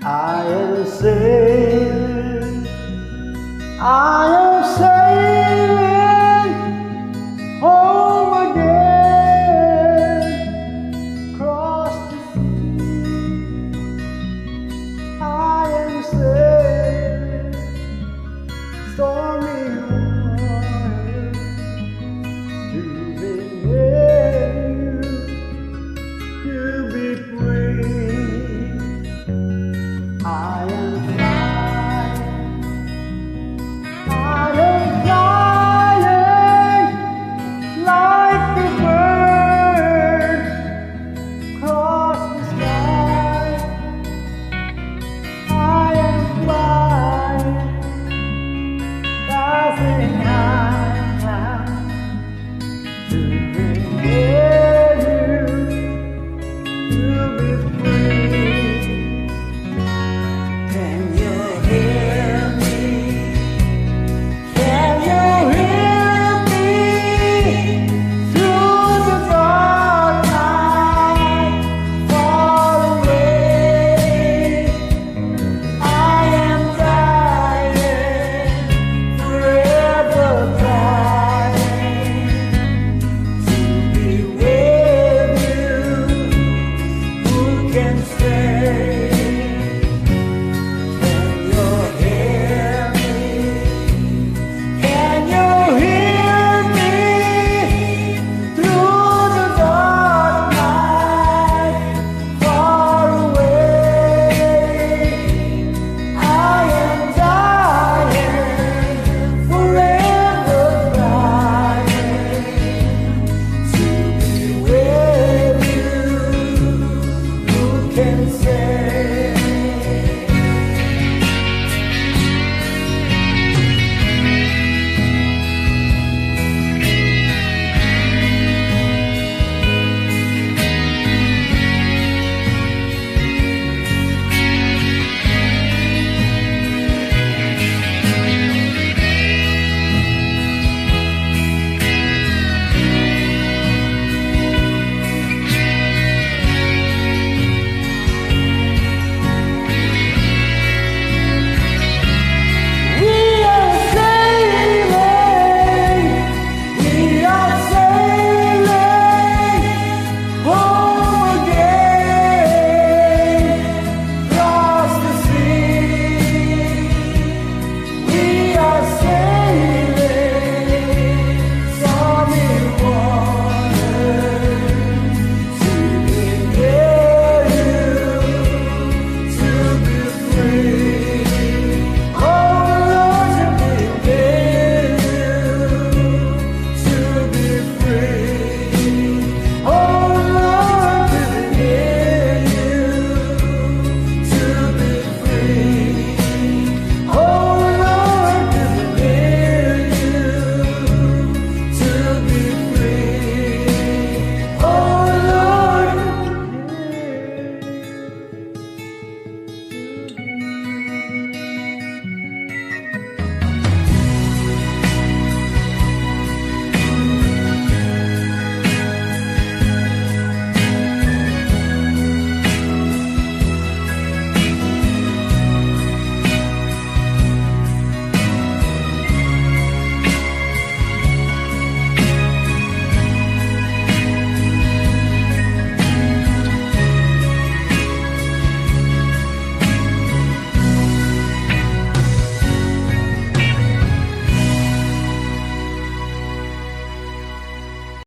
I am sailing, I am sailing home again, across the sea. I am sailing, stormy waters, to be near you, to be free. I am flying like a bird across the sky. I am flying, rising high to be near you, to be free. Can you hear me? Can you hear me through the dark night, far away? I am dying, forever trying to be with you. Who can say? Can say